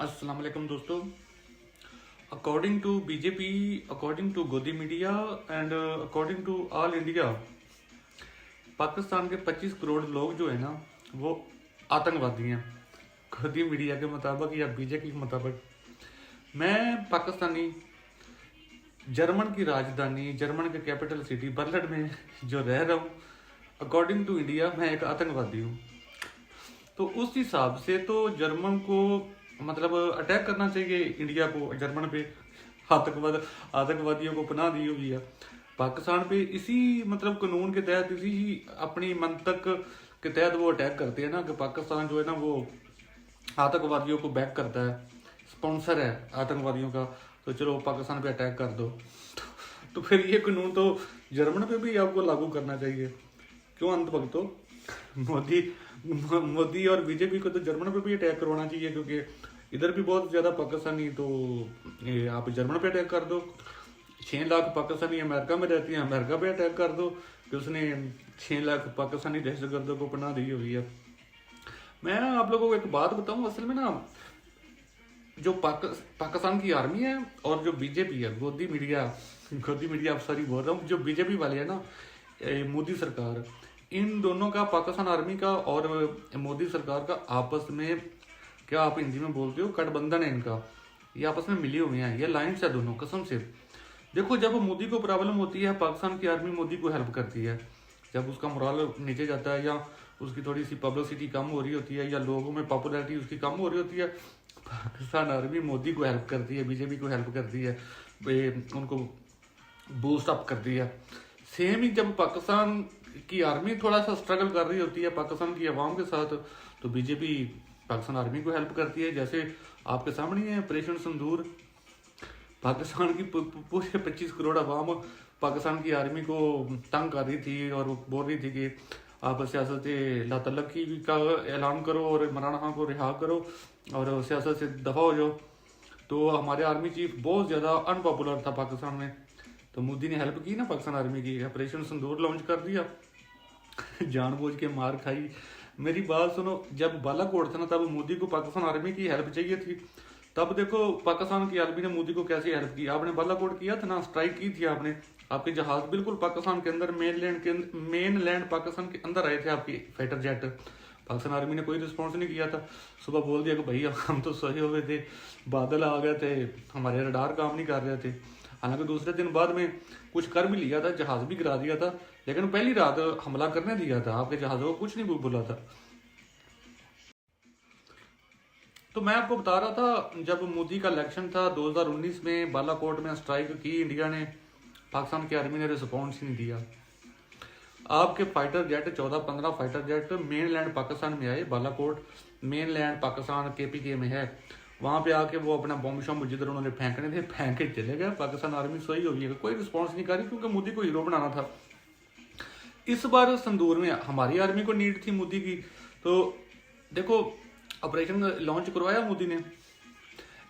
अस्सलाम वालेकुम दोस्तों। According to BJP, according to गोदी media and according to all India, Pakistan के 25 करोड़ लोग जो है ना वो आतंकवादी हैं, गोदी मीडिया के मुताबिक या बीजेपी के मुताबिक। मैं पाकिस्तानी जर्मन की राजधानी, जर्मन के कैपिटल सिटी बर्लिन में जो रह रहा हूँ, अकॉर्डिंग टू इंडिया मैं एक आतंकवादी हूँ। तो उस हिसाब से तो जर्मन को मतलब अटैक करना चाहिए इंडिया को, जर्मन पे आतंकवादियों को पनाह दी हुई है पाकिस्तान पे। इसी मतलब कानून के तहत, इसी अपनी मंतक के तहत वो अटैक करते हैं ना कि पाकिस्तान जो है ना वो आतंकवादियों को बैक करता है, स्पॉन्सर है आतंकवादियों का, तो चलो पाकिस्तान पे अटैक कर दो। तो फिर ये कानून तो जर्मन पे भी आपको लागू करना चाहिए। क्यों अंत भक्तों, मोदी मोदी और बीजेपी को तो जर्मन पे भी अटैक करवाना चाहिए, क्योंकि इधर भी बहुत ज्यादा पाकिस्तानी, तो ये आप जर्मन पे अटैक कर दो। 6 लाख पाकिस्तानी अमेरिका में रहती हैं, अमेरिका पे अटैक कर दो कि उसने 6 लाख पाकिस्तानी दहशतगर्दों को पनाह दी हुई है। मैं आप लोगों को एक बात बताऊं, असल में ना जो पाकिस्तान की आर्मी है और जो बीजेपी है, गोदी मीडिया सॉरी बोल रहा हूँ, जो बीजेपी वाले है ना, मोदी सरकार, इन दोनों का, पाकिस्तान आर्मी का और मोदी सरकार का आपस में, क्या आप हिंदी में बोलते हो, गठबंधन है इनका। ये आपस में मिले हुए हैं, ये लाइन्स है दोनों, कसम से। देखो, जब मोदी को प्रॉब्लम होती है, पाकिस्तान की आर्मी मोदी को हेल्प करती है। जब उसका मोरल नीचे जाता है या उसकी थोड़ी सी पब्लिसिटी कम हो रही होती है या लोगों में पॉपुलैरिटी उसकी कम हो रही होती है, पाकिस्तान आर्मी मोदी को हेल्प करती है, बीजेपी को हेल्प करती है, उनको बूस्ट अप करती है। सेम ही जब पाकिस्तान की आर्मी थोड़ा सा स्ट्रगल कर रही होती है पाकिस्तान की आवाम के साथ, तो बीजेपी पाकिस्तान आर्मी को हेल्प करती है। जैसे आपके सामने है ऑपरेशन सिंदूर, पाकिस्तान की पूरे 25 करोड़ आवाम पाकिस्तान की आर्मी को तंग कर रही थी और बोल रही थी कि आप सियासत ला तलक्की का ऐलान करो और इमरान खान को रिहा करो और सियासत से दफा हो जाओ। तो हमारे आर्मी चीफ बहुत ज़्यादा अनपॉपुलर था पाकिस्तान में, तो मोदी ने हेल्प की ना पाकिस्तान आर्मी की, ऑपरेशन सिंदूर लॉन्च कर दिया। जानबूझ के मार खाई। मेरी बात सुनो, जब बालाकोट था ना, तब मोदी को पाकिस्तान आर्मी की हेल्प चाहिए थी। तब देखो पाकिस्तान की आर्मी ने मोदी को कैसे हेल्प की। आपने बालाकोट किया था ना, स्ट्राइक की थी आपने, आपके जहाज बिल्कुल पाकिस्तान के अंदर, मेन लैंड पाकिस्तान के अंदर आए थे आपके फाइटर जेट। पाकिस्तान आर्मी ने कोई रिस्पॉन्स नहीं किया था। सुबह बोल दिया कि भाई हम तो सोए हुए थे, बादल आ गए थे, हमारे रडार काम नहीं कर रहे थे। हालांकि दूसरे दिन बाद में कुछ कर भी लिया था, जहाज भी गिरा दिया था, लेकिन पहली रात हमला करने दिया था, आपके जहाजों को कुछ नहीं बोला था। तो मैं आपको बता रहा था, जब मोदी का इलेक्शन था 2019 में, बालाकोट में स्ट्राइक की इंडिया ने, पाकिस्तान की आर्मी ने रिस्पॉन्स ही नहीं दिया। आपके fighter jet 14-15 fighter Jett main land Pakistan में आए, Balakot main land Pakistan KPK में है, वहां पे आके वो अपना बॉम्ब शॉम्ब जिधर उन्होंने फेंकने थे फेंक के चले गए। पाकिस्तान आर्मी सोई हुई है, कोई रिस्पॉन्स नहीं कर रही, क्योंकि मोदी को हीरो बनाना था। इस बार संदूर में हमारी आर्मी को नीड थी मोदी की, तो देखो ऑपरेशन लॉन्च करवाया मोदी ने।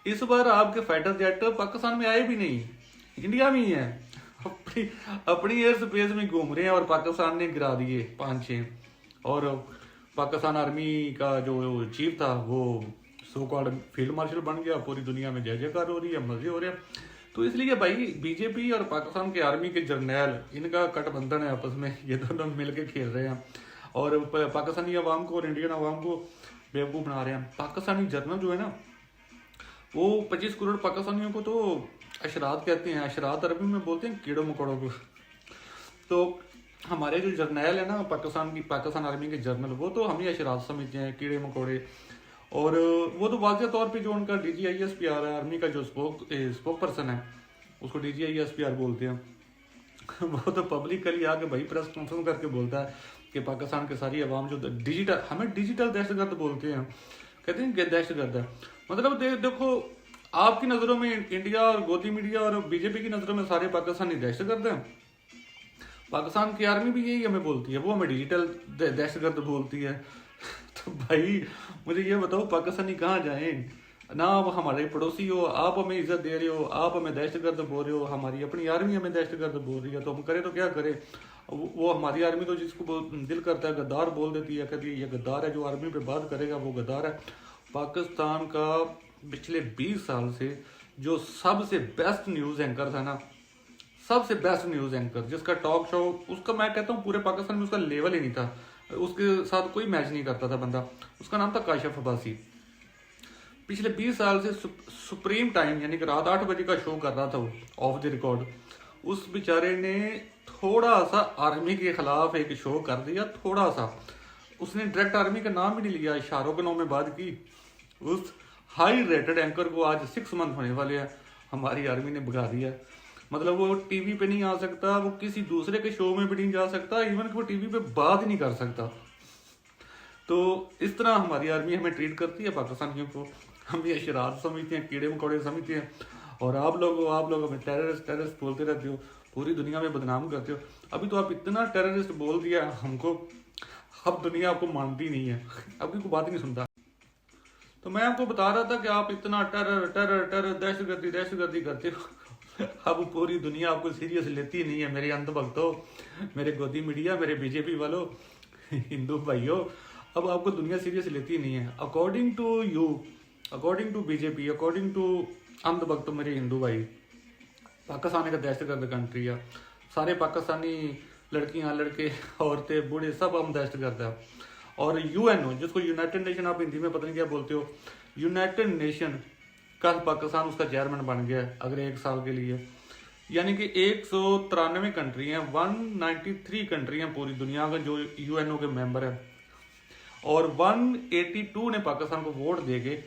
इस बार आपके फाइटर जेट पाकिस्तान में आए भी नहीं, इंडिया में ही है, अपनी अपनी एयर स्पेस में घूम रहे हैं, और पाकिस्तान ने गिरा दिए 5-6। और पाकिस्तान आर्मी का जो चीफ था वो सो कॉल्ड फील्ड मार्शल बन गया, पूरी दुनिया में जय जयकार हो रही है, मजे हो रहे हैं। तो इसलिए भाई बीजेपी और पाकिस्तान के आर्मी के जर्नैल, इनका गठबंधन है आपस में, ये दोनों मिलके खेल रहे हैं और पाकिस्तानी अवाम को और इंडियन अवाम को बेवकूफ़ बना रहे हैं। पाकिस्तानी जर्नल जो है ना, वो 25 करोड़ पाकिस्तानियों को तो अशरात कहते हैं, अशरात अरबी में बोलते हैं कीड़ों मकोड़ों को। तो हमारे जो जर्नैल है ना पाकिस्तान आर्मी के जर्नल, वो तो हम ही अशरात समझते हैं, कीड़े मकोड़े। और वो तो वाज़ह तौर पे जो उनका DGISPR है, आर्मी का जो स्पोक पर्सन है, उसको DGISPR बोलते हैं। वो तो पब्लिकली आके भाई प्रेस कॉन्फ्रेंस करके बोलता है कि पाकिस्तान के सारी आवाम जो डिजिटल, हमें डिजिटल दहशतगर्द बोलते हैं, कहते हैं कि दहशतगर्द है। मतलब देखो, आपकी नज़रों में इंडिया और गोदी मीडिया और बीजेपी की नज़रों में सारे पाकिस्तानी दहशतगर्द हैं। पाकिस्तान की आर्मी भी यही हमें बोलती है, वो हमें डिजिटल दहशतगर्द बोलती है। तो भाई मुझे ये बताओ, पाकिस्तानी कहाँ जाएं ना? आप हमारे पड़ोसी हो, आप हमें इज्जत दे रहे हो, आप हमें दहशतगर्द बोल रहे हो, हमारी अपनी आर्मी हमें दहशतगर्द बोल रही है, तो हम करें तो क्या करें? वो हमारी आर्मी तो जिसको दिल करता है गद्दार बोल देती है, कहती है ये गद्दार है, जो आर्मी पे बात करेगा वो गद्दार है। पाकिस्तान का पिछले 20 साल से जो सबसे बेस्ट न्यूज़ एंकर था ना, सबसे बेस्ट न्यूज़ एंकर जिसका टॉक शो, उसका मैं कहता हूँ पूरे पाकिस्तान में उसका लेवल ही नहीं था, उसके साथ कोई मैच नहीं करता था बंदा, उसका नाम था काशिफ अब्बासी। पिछले 20 साल से सुप्रीम टाइम यानी कि रात 8 बजे का शो कर रहा था वो, ऑफ द रिकॉर्ड। उस बेचारे ने थोड़ा सा आर्मी के खिलाफ एक शो कर दिया, थोड़ा सा, उसने डायरेक्ट आर्मी का नाम ही नहीं लिया, इशारों के नाम में बात की। उस हाई रेटेड एंकर को आज 6 मंथ होने वाले हैं, हमारी आर्मी ने भगा दिया। मतलब वो टीवी पे नहीं आ सकता, वो किसी दूसरे के शो में भी नहीं जा सकता, इवन कि वो टीवी पे बात ही नहीं कर सकता। तो इस तरह हमारी आर्मी हमें ट्रीट करती है पाकिस्तानियों को, हम ये शरारत समझते हैं, कीड़े मकोड़े समझते हैं, और आप लोग हमें टेररिस्ट बोलते रहते हो, पूरी दुनिया में बदनाम करते हो। अभी तो आप इतना टेररिस्ट बोल दिया हमको, अब दुनिया आपको मानती नहीं है, अब कोई बात ही नहीं सुनता। तो मैं आपको बता रहा था कि आप इतना टेरर टेरर टेरर दहशतगर्दी करते हो, अब पूरी दुनिया आपको सीरियस लेती नहीं है। मेरे अंधभक्तों, मेरे गोदी मीडिया, मेरे बीजेपी वालों, हिंदू भाइयों, अब आपको दुनिया सीरियस लेती नहीं है। According to you, according to BJP, according to अंधभक्तों, मेरे हिंदू भाई, पाकिस्तान एक दहशतगर्द कंट्री है। सारे पाकिस्तानी लड़कियां, लड़के, औरतें, बूढ़े, सब हम दहशतगर्द है। और यूएनओ, जिसको यूनाइटेड नेशन आप हिंदी में पता नहीं क्या बोलते हो, यूनाइटेड नेशन का पाकिस्तान उसका चेयरमैन बन गया है अगले 1 साल के लिए। यानी कि 193 कंट्री हैं, 193 कंट्री हैं पूरी दुनिया का जो यूएनओ के मेंबर है, और 182 ने पाकिस्तान को वोट देके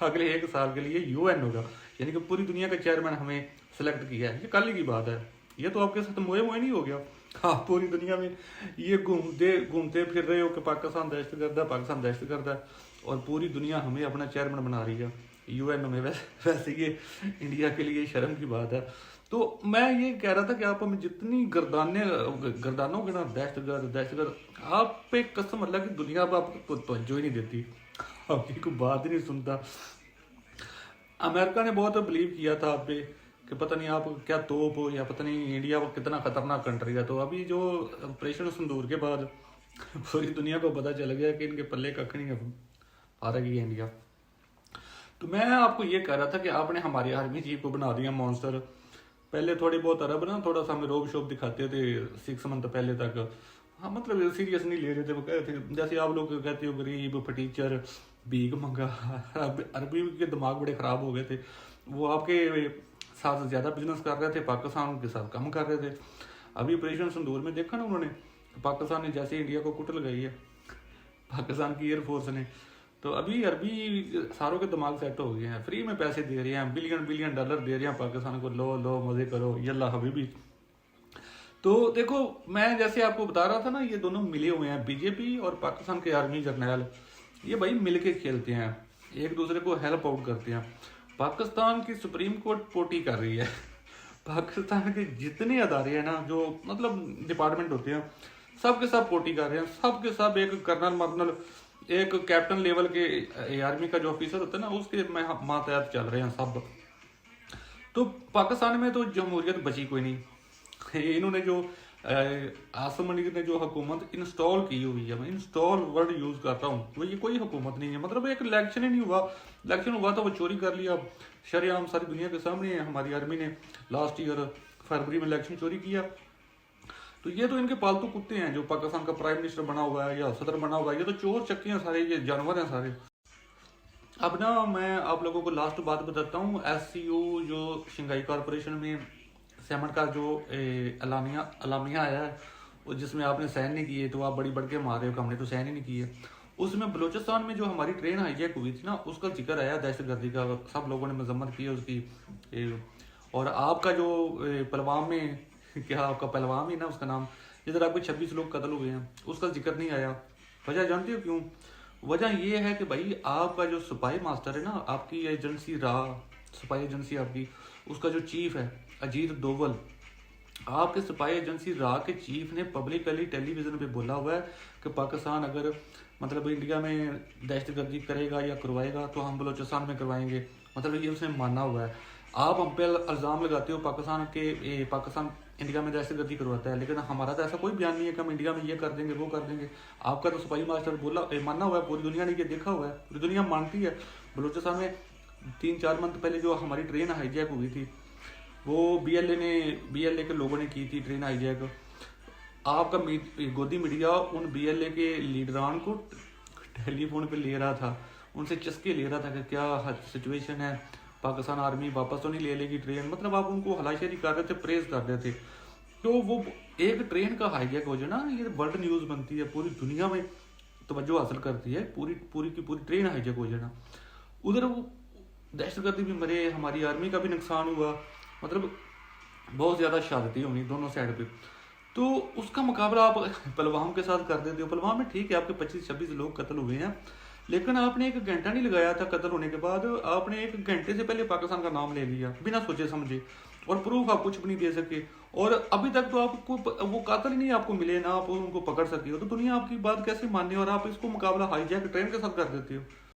अगले 1 साल के लिए यूएनओ का, यानी कि पूरी दुनिया का चेयरमैन हमें सेलेक्ट किया है। ये कल की बात है, ये तो आपके साथ मोए मोए नहीं हो गया। हाँ, पूरी दुनिया में ये घूमते फिर रहे हो कि पाकिस्तान दहशतगर्द है, पाकिस्तान दहशतगर्द है, और पूरी दुनिया हमें अपना चेयरमैन बना रही है यूएनओ में। वैसे ये इंडिया के लिए शर्म की बात है। तो मैं ये कह रहा था कि आप हमें जितनी गर्दानों के ना दहशतगर्द, आप पे कसम अल्लाह की दुनिया पर आपको तवज्जो ही नहीं देती, आपकी कोई बात ही नहीं सुनता। अमेरिका ने बहुत बिलीव किया था आप पे कि पता नहीं आप क्या तोप हो, या पता नहीं इंडिया वो कितना खतरनाक कंट्री है। तो अभी जो ऑपरेशन सिंदूर के बाद पूरी दुनिया को पता चल गया कि इनके पल्ले कख नहीं है, हार गई है इंडिया। तो मैं आपको ये कह रहा था कि आपने हमारी आर्मी चीफ को बना दिया मॉन्स्टर। पहले थोड़ी बहुत अरब ना थोड़ा सा हमें रोब शोब दिखाते थे 6 मंथ पहले तक, हाँ मतलब सीरियस नहीं ले रहे थे। वो कहते थे जैसे आप लोग कहते हो गरीब फटीचर भीख मंगा, अरबी के दिमाग बड़े ख़राब हो गए थे। वो आपके साथ ज़्यादा बिजनेस कर रहे थे, पाकिस्तान के साथ कम कर रहे थे। अभी ऑपरेशन सिंदूर में देखा ना उन्होंने, पाकिस्तान ने जैसे इंडिया को कुट लगाई है पाकिस्तान की एयरफोर्स ने। तो अभी अरबी सारों के दिमाग सेट हो गए हैं, फ्री में पैसे दे रहे हैं, बिलियन डॉलर दे रहे हैं पाकिस्तान को, लो मज़े करो, यल्ला हबीबी। तो देखो, मैं जैसे आपको बता रहा था ना, ये दोनों मिले हुए हैं, बीजेपी और पाकिस्तान के आर्मी जर्नल, ये भाई मिलके खेलते हैं, एक दूसरे को हेल्प आउट करते हैं। पाकिस्तान की सुप्रीम कोर्ट पोटी कर रही है, पाकिस्तान के जितने अदारे हैं ना, जो मतलब डिपार्टमेंट होते हैं, सब के सब पोटी कर रहे हैं, सब के सब एक कर्नल मर्नल, एक कैप्टन लेवल के आर्मी का जो ऑफिसर होता है ना, उसके मातहत चल रहे हैं सब। तो पाकिस्तान में तो जमहूरियत बची कोई नहीं। इन्होंने जो आसम मलिक ने जो हुकूमत इंस्टॉल की हुई है, मैं इंस्टॉल वर्ड यूज कर रहा हूँ, वो ये कोई हुकूमत नहीं है। मतलब एक इलेक्शन ही नहीं हुआ, इलेक्शन हुआ तो वो चोरी कर लिया शरेआम सारी दुनिया के सामने। हमारी आर्मी ने लास्ट ईयर फरवरी में इलेक्शन चोरी किया। तो ये तो इनके पालतू कुत्ते हैं, जो पाकिस्तान का प्राइम मिनिस्टर बना हुआ है या सदर बना हुआ है, ये तो चोर चक्के हैं सारे, ये जानवर हैं सारे। अब ना मैं आप लोगों को लास्ट बात बताता हूँ, SCO जो शंघाई कॉरपोरेशन में समिट का जो अलामिया आया है, जिसमें आपने साइन नहीं किए, तो आप बड़ी बढ़ के मार रहे हो कि हमने तो साइन ही नहीं किए। उसमें बलूचिस्तान में जो हमारी ट्रेन हाईजैक हुई थी ना, उसका जिक्र आया दहशतगर्दी का, सब लोगों ने मजम्मत की उसकी। और आपका जो पलवाम में, क्या आपका पहलवान ही ना उसका नाम, जिधर आपके 26 लोग कत्ल हुए हैं, उसका जिक्र नहीं आया। वजह जानते हो क्यों? वजह ये है कि भाई आपका जो स्पाई मास्टर है ना, आपकी एजेंसी स्पाई एजेंसी आपकी, उसका जो चीफ है अजीत डोवल, आपके स्पाई एजेंसी के चीफ ने पब्लिकली टेलीविजन पे बोला हुआ है कि पाकिस्तान अगर मतलब इंडिया में दहशतगर्दी करेगा या करवाएगा तो हम बलूचिस्तान में करवाएंगे। मतलब ये उसने माना हुआ है। आप हम पे इल्ज़ाम लगाते हो पाकिस्तान इंडिया में दहशतगर्दी करवाता है, लेकिन हमारा तो ऐसा कोई बयान नहीं है कि हम इंडिया में ये कर देंगे वो कर देंगे। आपका तो सिपाही मास्टर माना हुआ है, पूरी दुनिया ने ये देखा हुआ है, पूरी दुनिया मानती है बलूचिस्तान में 3-4 मंथ पहले जो हमारी ट्रेन हाईजैक हुई थी, वो बीएलए के लोगों ने की थी ट्रेन हाईजैक। आपका गोदी मीडिया उन बीएलए के लीडरान को टेलीफोन पे ले रहा था, उनसे चस्के ले रहा था कि क्या सिचुएशन है, पाकिस्तान आर्मी वापस तो नहीं ले लेगी ट्रेन। मतलब आप उनको हलाशेरी कर रहे थे, प्रेज कर रहे थे। तो वो एक ट्रेन का हाईजैक हो जाए ना, ये वर्ल्ड न्यूज़ बनती है, पूरी दुनिया में तवज्जो हासिल करती है, पूरी पूरी की पूरी ट्रेन हाईजैक हो जाना। उधर वो दहशतगर्दी भी मरे, हमारी आर्मी का भी नुकसान हुआ, मतलब बहुत ज़्यादा शहादतें होनी दोनों साइड पे। तो उसका मुकाबला आप पलवाम के साथ कर देते हो। पलवाम में ठीक है आपके 25-26 लोग कत्ल हुए हैं, लेकिन आपने 1 घंटा नहीं लगाया था कत्ल होने के बाद, आपने 1 घंटे से पहले पाकिस्तान का नाम ले लिया बिना सोचे समझे, और प्रूफ आप कुछ भी नहीं दे सके। और अभी तक तो आपको वो कातिल नहीं आपको मिले, ना आप उनको पकड़ सके हो, तो दुनिया आपकी बात कैसे माने, और आप इसको मुकाबला हाईजैक ट्रेन के साथ कर देते हो।